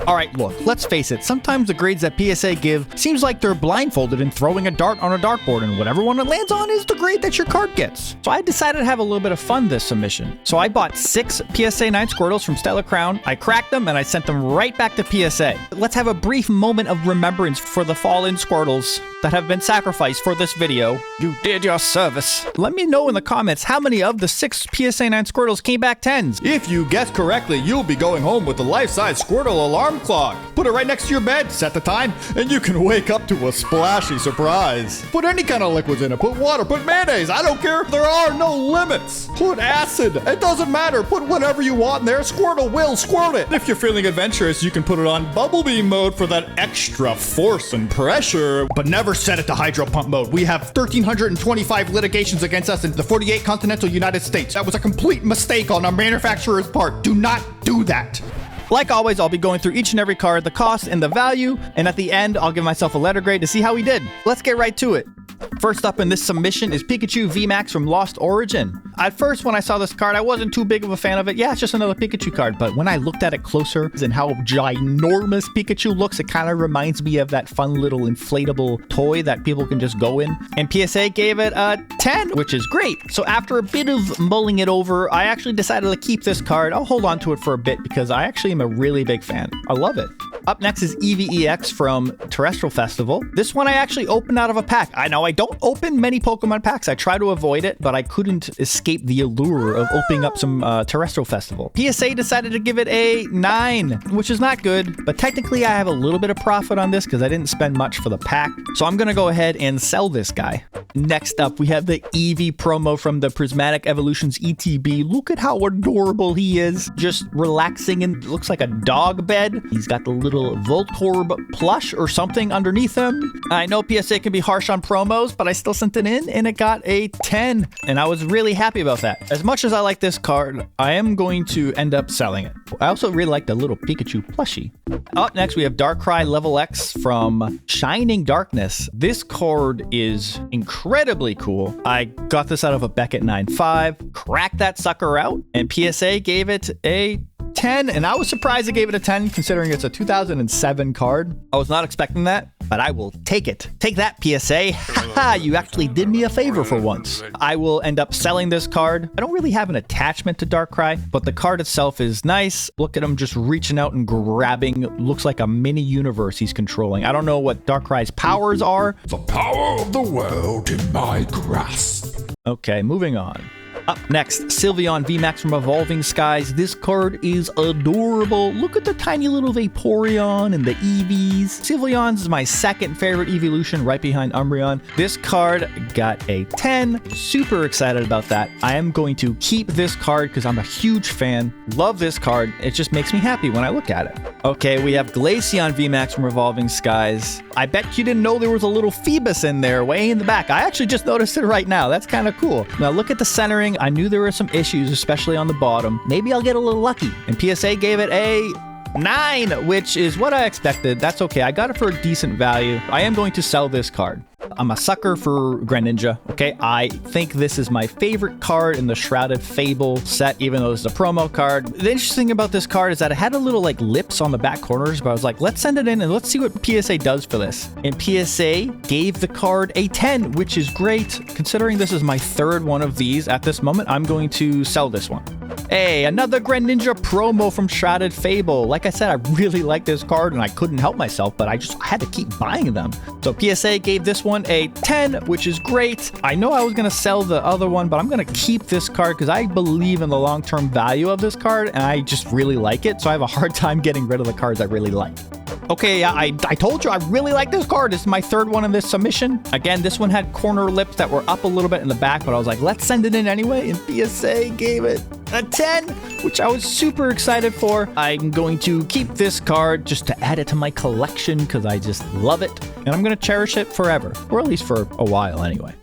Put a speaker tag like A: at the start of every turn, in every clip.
A: Alright, look, let's face it, sometimes the grades that PSA give seems like they're blindfolded and throwing a dart on a dartboard, and whatever one it lands on is the grade that your card gets. So I decided to have a little bit of fun this submission. So I bought 6 PSA 9 Squirtles from Stellar Crown, I cracked them, and I sent them right back to PSA. Let's have a brief moment of remembrance for the fallen Squirtles that have been sacrificed for this video. You did your service. Let me know in the comments how many of the 6 PSA 9 Squirtles came back 10s.
B: If you guess correctly, you'll be going home with the life-size Squirtle alarm clock. Put it right next to your bed, set the time, and you can wake up to a splashy surprise. Put any kind of liquids in it. Put water, put mayonnaise, I don't care. There are no limits. Put acid. It doesn't matter. Put whatever you want in there. Squirtle will squirt it. If you're feeling adventurous, you can put it on bubble beam mode for that extra force and pressure, but never set it to hydro pump mode. We have 1,325 litigations against us in the 48 continental United States. That was a complete mistake on our manufacturer's part. Do not do that.
A: Like always, I'll be going through each and every card, the cost and the value, and at the end, I'll give myself a letter grade to see how we did. Let's get right to it. First up in this submission is Pikachu VMAX from Lost Origin. At first, when I saw this card, I wasn't too big of a fan of it. Yeah, it's just another Pikachu card, but when I looked at it closer and how ginormous Pikachu looks, it kind of reminds me of that fun little inflatable toy that people can just go in. And PSA gave it a 10, which is great. So after a bit of mulling it over, I actually decided to keep this card. I'll hold on to it for a bit because I actually am a really big fan. I love it. Up next is EVEX from Terrestrial Festival. This one I actually opened out of a pack. I know I don't open many Pokemon packs. I try to avoid it, but I couldn't escape the allure of opening up some Terrestrial Festival. PSA decided to give it a 9, which is not good, but technically I have a little bit of profit on this because I didn't spend much for the pack. So I'm going to go ahead and sell this guy. Next up, we have the Eevee promo from the Prismatic Evolutions ETB. Look at how adorable he is. Just relaxing and looks like a dog bed. He's got the little Voltorb plush or something underneath him. I know PSA can be harsh on promos, but I still sent it in and it got a 10. And I was really happy about that. As much as I like this card, I am going to end up selling it. I also really like the little Pikachu plushie. Up next, we have Darkrai Level X from Shining Darkness. This card is incredibly cool. I got this out of a Beckett 9.5, cracked that sucker out, and PSA gave it a 10, and I was surprised it gave it a 10 considering it's a 2007 card. I was not expecting that, but I will take it. Take that, PSA. Haha, you actually did me a favor for once. I will end up selling this card. I don't really have an attachment to Darkrai, but the card itself is nice. Look at him just reaching out and grabbing. Looks like a mini universe he's controlling. I don't know what Darkrai's powers are.
C: The power of the world in my grasp.
A: Okay, moving on. Up next, Sylveon VMAX from Evolving Skies. This card is adorable. Look at the tiny little Vaporeon and the Eevees. Sylveon's is my second favorite evolution, right behind Umbreon. This card got a 10. Super excited about that. I am going to keep this card because I'm a huge fan. Love this card. It just makes me happy when I look at it. Okay, we have Glaceon VMAX from Evolving Skies. I bet you didn't know there was a little Phoebus in there way in the back. I actually just noticed it right now. That's kind of cool. Now look at the centering. I knew there were some issues, especially on the bottom. Maybe I'll get a little lucky. And PSA gave it a 9, which is what I expected. That's okay. I got it for a decent value. I am going to sell this card. I'm a sucker for Greninja, okay? I think this is my favorite card in the Shrouded Fable set, even though this is a promo card. The interesting thing about this card is that it had a little like lips on the back corners, but I was like, let's send it in and let's see what PSA does for this. And PSA gave the card a 10, which is great. Considering this is my third one of these at this moment, I'm going to sell this one. Hey, another Greninja promo from Shrouded Fable. Like I said, I really like this card and I couldn't help myself, but I had to keep buying them. So PSA gave this one a 10, which is great. I know I was going to sell the other one, but I'm going to keep this card because I believe in the long-term value of this card and I just really like it. So I have a hard time getting rid of the cards I really like. Okay, I told you I really like this card. This is my third one in this submission. Again, this one had corner lips that were up a little bit in the back, but I was like, let's send it in anyway. And PSA gave it a 10, which I was super excited for. I'm going to keep this card just to add it to my collection because I just love it. And I'm going to cherish it forever, or at least for a while anyway.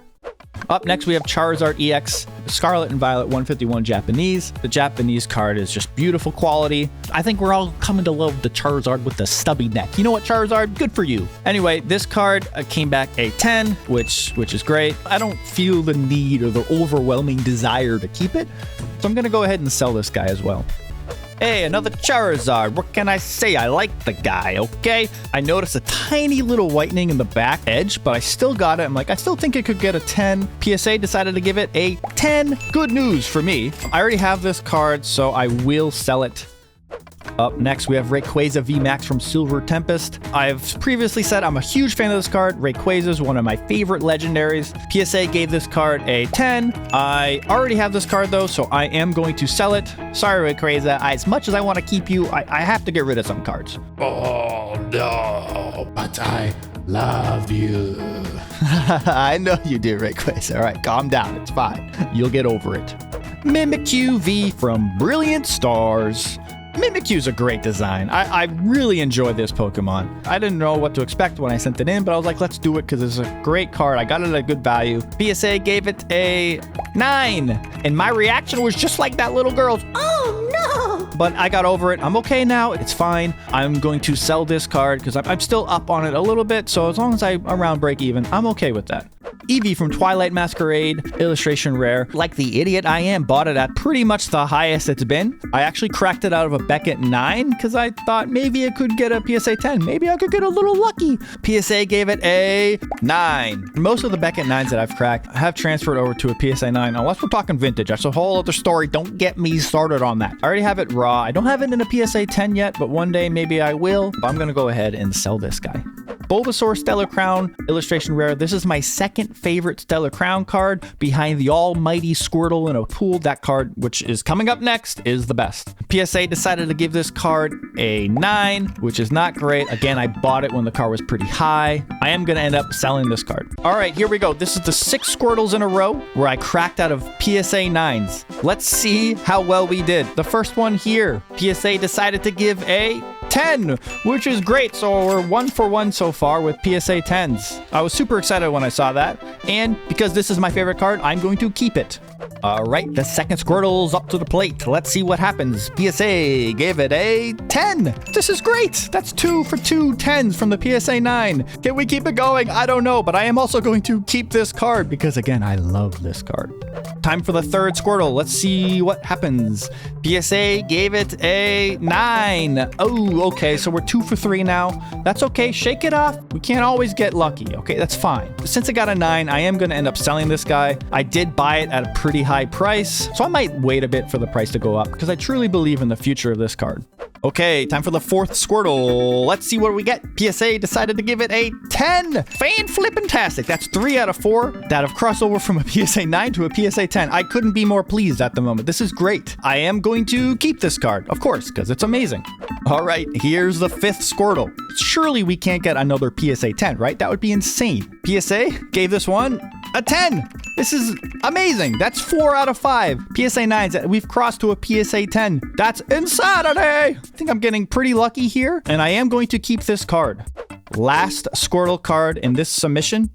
A: Up next, we have Charizard EX Scarlet and Violet 151 Japanese. The Japanese card is just beautiful quality. I think we're all coming to love the Charizard with the stubby neck. You know what, Charizard? Good for you. Anyway, this card came back a 10, which is great. I don't feel the need or the overwhelming desire to keep it, so I'm going to go ahead and sell this guy as well. Hey, another Charizard. What can I say? I like the guy, okay? I noticed a tiny little whitening in the back edge, but I still got it. I'm like, I still think it could get a 10. PSA decided to give it a 10. Good news for me. I already have this card, so I will sell it. Up next, we have Rayquaza VMAX from Silver Tempest. I've previously said I'm a huge fan of this card. Rayquaza is one of my favorite legendaries. PSA gave this card a 10. I already have this card though, so I am going to sell it. Sorry, Rayquaza. As much as I want to keep you, I have to get rid of some cards.
C: Oh no, but I love you.
A: I know you do, Rayquaza. All right, calm down. It's fine. You'll get over it. Mimikyu V from Brilliant Stars. Mimikyu's a great design. I really enjoy this Pokemon. I didn't know what to expect when I sent it in, but I was like, let's do it because it's a great card. I got it at a good value. PSA gave it a 9, and my reaction was just like that little girl's. Oh no! But I got over it. I'm okay now. It's fine. I'm going to sell this card because I'm still up on it a little bit. So as long as I'm around break even, I'm okay with that. Eevee from Twilight Masquerade, illustration rare. Like the idiot I am, bought it at pretty much the highest it's been. I actually cracked it out of a Beckett 9 because I thought maybe it could get a PSA 10. Maybe I could get a little lucky. PSA gave it a 9. Most of the Beckett 9s that I've cracked have transferred over to a PSA 9, unless we're talking vintage. That's a whole other story. Don't get me started on that. I already have it raw. I don't have it in a PSA 10 yet, but one day maybe I will. But I'm going to go ahead and sell this guy. Bulbasaur Stellar Crown, illustration rare. This is my second favorite Stellar Crown card behind the almighty Squirtle in a pool. That card, which is coming up next, is the best. PSA decided to give this card a 9, which is not great. Again, I bought it when the card was pretty high. I am going to end up selling this card. All right, here we go. This is the 6 Squirtles in a row where I cracked out of PSA 9s. Let's see how well we did. The first one here, PSA decided to give a 10, which is great. So we're 1 for 1 so far with PSA 10s. I was super excited when I saw that. And because this is my favorite card, I'm going to keep it. All right, the second Squirtle's up to the plate. Let's see what happens. PSA gave it a 10. This is great. That's 2 for 2 10s from the PSA 9. Can we keep it going? I don't know, but I am also going to keep this card because, again, I love this card. Time for the third Squirtle. Let's see what happens. PSA gave it a 9. Oh, okay, so we're 2 for 3 now. That's okay. Shake it off. We can't always get lucky. Okay, that's fine. Since it got a 9, I am going to end up selling this guy. I did buy it at a pretty high price, so I might wait a bit for the price to go up because I truly believe in the future of this card. Okay, time for the fourth Squirtle. Let's see what we get. PSA decided to give it a 10. Fan-flippin-tastic. That's 3 out of 4 that have crossed over from a PSA 9 to a PSA 10. I couldn't be more pleased at the moment. This is great. I am going to keep this card, of course, because it's amazing. All right, here's the fifth Squirtle. Surely we can't get another PSA 10, right? That would be insane. PSA gave this one a 10. This is amazing. That's 4 out of 5 PSA 9s. We've crossed to a PSA 10. That's insanity. I think I'm getting pretty lucky here, and I am going to keep this card. Last Squirtle card in this submission.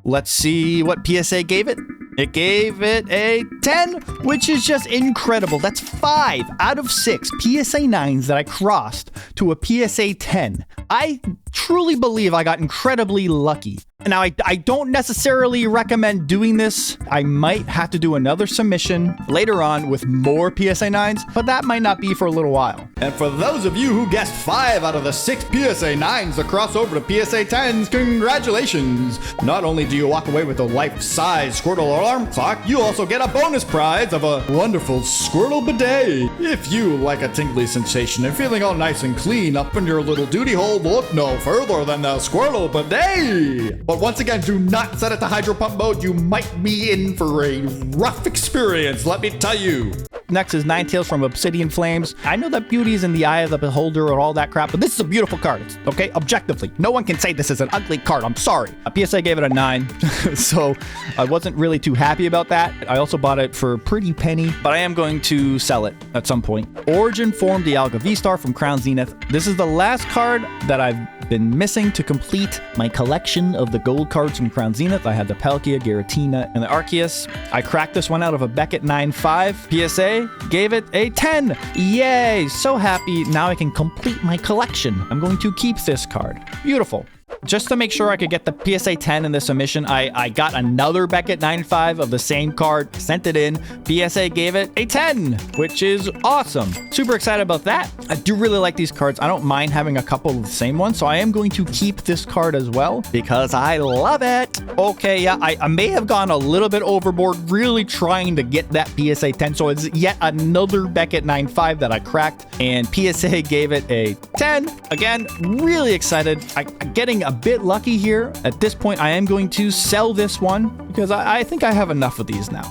A: Let's see what PSA gave it. It gave it a 10, which is just incredible. That's 5 out of 6 PSA 9s that I crossed to a PSA 10. I truly believe I got incredibly lucky. Now, I don't necessarily recommend doing this. I might have to do another submission later on with more PSA 9s, but that might not be for a little while.
B: And for those of you who guessed 5 out of the 6 PSA 9s to cross over to PSA 10s, congratulations! Not only do you walk away with a life-size Squirtle alarm clock, you also get a bonus prize of a wonderful Squirtle bidet. If you like a tingly sensation and feeling all nice and clean up in your little duty hole, look no further than the Squirtle bidet. But once again, do not set it to hydro pump mode. You might be in for a rough experience, let me tell you.
A: Next is Ninetales from Obsidian Flames. I know that beauty is in the eye of the beholder or all that crap, but this is a beautiful card, okay? Objectively. No one can say this is an ugly card. I'm sorry. PSA gave it a 9, so I wasn't really too happy about that. I also bought it for a pretty penny, but I am going to sell it at some point. Origin Form Dialga V-Star from Crown Zenith. This is the last card that I've been missing to complete my collection of the gold cards from Crown Zenith. I had the Palkia, Giratina, and the Arceus. I cracked this one out of a Beckett 9.5. PSA gave it a 10. Yay! So happy. Now I can complete my collection. I'm going to keep this card. Beautiful. just to make sure I could get the PSA 10 in this submission, I got another Beckett 9.5 of the same card, sent it in. PSA gave it a 10, which is awesome. Super excited about that. I do really like these cards. I don't mind having a couple of the same ones, so I am going to keep this card as well because I love it. Okay, yeah, I may have gone a little bit overboard really trying to get that PSA 10, so it's yet another Beckett 9.5 that I cracked, and PSA gave it a 10. Again, really excited. I'm getting a bit lucky here. At this point, I am going to sell this one because I think I have enough of these now.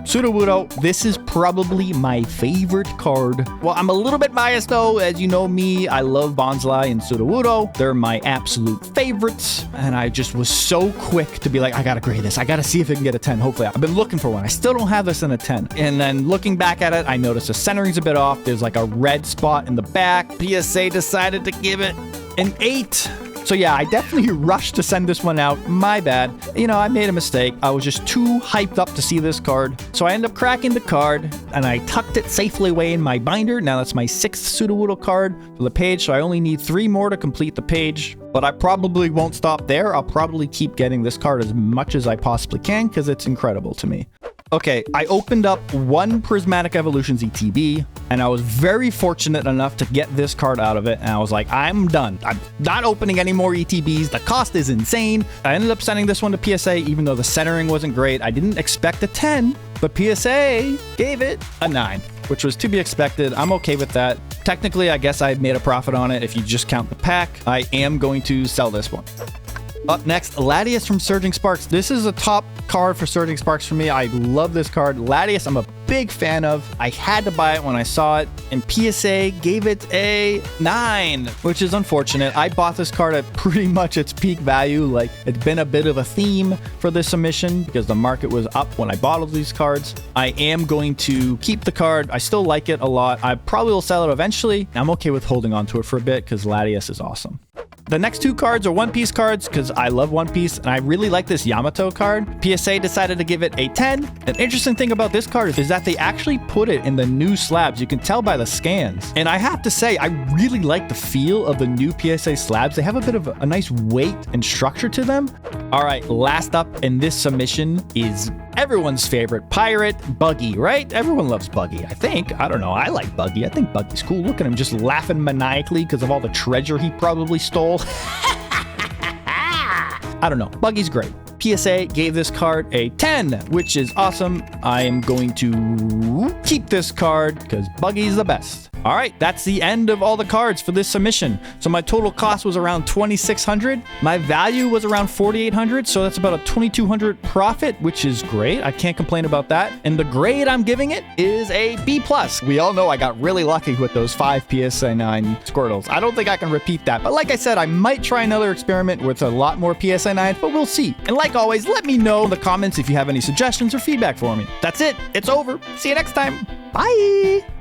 A: Sudowoodo, this is probably my favorite card. Well, I'm a little bit biased though. As you know me, I love Bonsly and Sudowoodo. They're my absolute favorites. And I just was so quick to be like, I gotta grade this. I gotta see if it can get a 10. Hopefully. I've been looking for one. I still don't have this in a 10. And then looking back at it, I noticed the centering's a bit off. There's like a red spot in the back. PSA decided to give it an 8. So yeah, I definitely rushed to send this one out. My bad. You know, I made a mistake. I was just too hyped up to see this card. So I ended up cracking the card and I tucked it safely away in my binder. Now that's my 6th Sudowoodo card for the page. So I only need 3 more to complete the page. But I probably won't stop there. I'll probably keep getting this card as much as I possibly can because it's incredible to me. Okay, I opened up one Prismatic Evolutions ETB, and I was very fortunate enough to get this card out of it, and I was like, I'm done. I'm not opening any more ETBs. The cost is insane. I ended up sending this one to PSA, even though the centering wasn't great. I didn't expect a 10, but PSA gave it a 9, which was to be expected. I'm okay with that. Technically, I guess I made a profit on it if you just count the pack. I am going to sell this one. Up next, Latias from Surging Sparks. This is a top card for Surging Sparks for me. I love this card. Latias, I'm a big fan of. I had to buy it when I saw it, and PSA gave it a 9, which is unfortunate. I bought this card at pretty much its peak value. Like, it's been a bit of a theme for this submission because the market was up when I bought all these cards. I am going to keep the card. I still like it a lot. I probably will sell it eventually. I'm okay with holding on to it for a bit because Latias is awesome. The next 2 cards are One Piece cards because I love One Piece and I really like this Yamato card. PSA decided to give it a 10. An interesting thing about this card is that they actually put it in the new slabs. You can tell by the scans. And I have to say, I really like the feel of the new PSA slabs. They have a bit of a nice weight and structure to them. All right, last up in this submission is everyone's favorite pirate, Buggy, right? Everyone loves Buggy, I think. I don't know. I like Buggy. I think Buggy's cool. Look at him just laughing maniacally because of all the treasure he probably stole. I don't know. Buggy's great. PSA gave this card a 10, which is awesome. I am going to keep this card because Buggy's the best. All right, that's the end of all the cards for this submission. So my total cost was around $2,600. My value was around $4,800, so that's about a $2,200 profit, which is great. I can't complain about that. And the grade I'm giving it is a B+. We all know I got really lucky with those 5 PSA 9 Squirtles. I don't think I can repeat that, but like I said, I might try another experiment with a lot more PSA 9, but we'll see. And like always, let me know in the comments if you have any suggestions or feedback for me. That's it. It's over. See you next time. Bye.